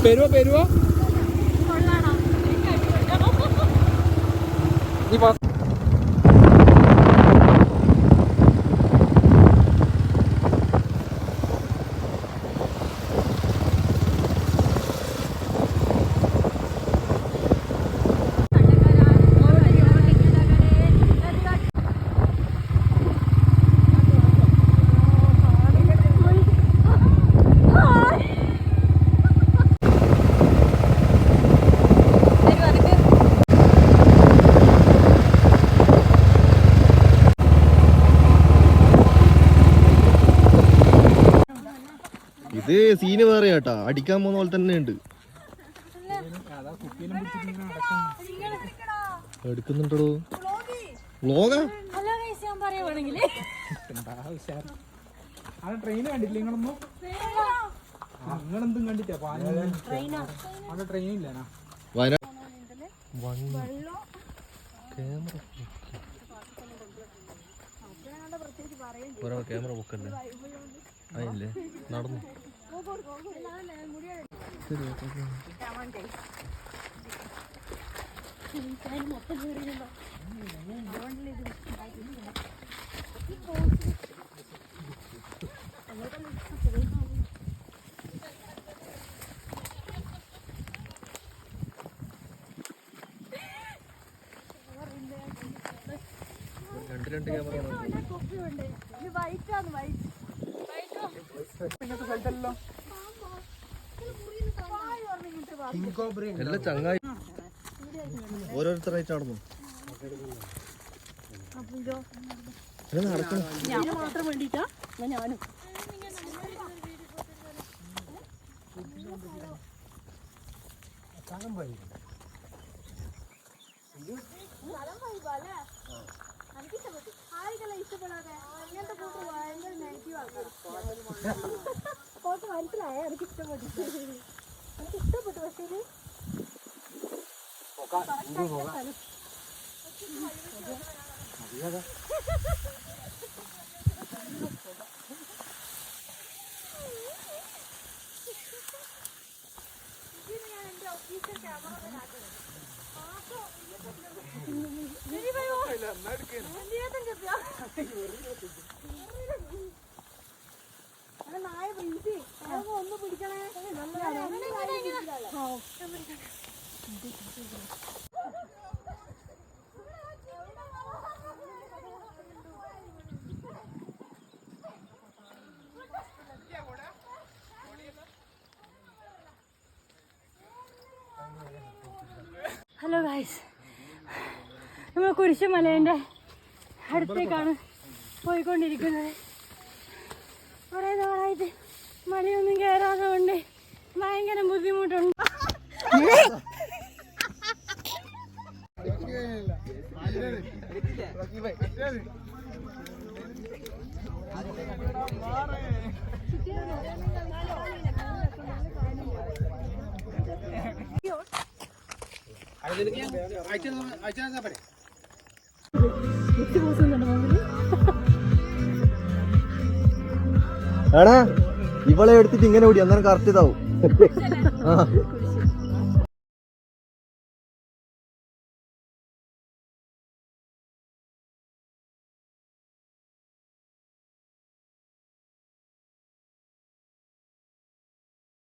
പെരുവോ നീ ഇത് സീന് വേറെ കേട്ടാ, അടിക്കാൻ പോകുന്ന പോലെ തന്നെ ഉണ്ട്. എടുക്കുന്നുണ്ടോ വ്ലോഗാ? ട്രെയിൻ കണ്ടില്ല നിങ്ങളൊന്നും? നിങ്ങളെന്തും കണ്ടിട്ടാ ട്രെയിൻ ഇല്ല ക്യാമറ പൊക്കല്ലേ അതില്ലേ നടന്നു. രണ്ട് ക്യാമറ എല്ലാം ചങ്ങായി ഓരോരുത്തരായിട്ട് നടന്നു. മാത്രം വേണ്ടിട്ടാ ഞാനും ഫോട്ടോ മനസ്സിലായ എനിക്ക് ഇഷ്ടപ്പെട്ടു. എനിക്ക് ഇഷ്ടപ്പെട്ടു. പക്ഷേ നായ ഒന്ന് പിടിക്കണേ. ഹലോ ഗൈസ്, നമ്മൾ കുരിശുമലേൻ്റെ അടുത്തേക്കാണ് പോയിക്കൊണ്ടിരിക്കുന്നത്. കുറേ നാളായിട്ട് മലയൊന്നും കയറാതെ കൊണ്ട് ഭയങ്കര ബുദ്ധിമുട്ടുണ്ട്. എടാ ഇവളെ എടുത്തിട്ട് ഇങ്ങനെ ഓടി അന്നേരം കറക്റ്റ് ഇതാവും.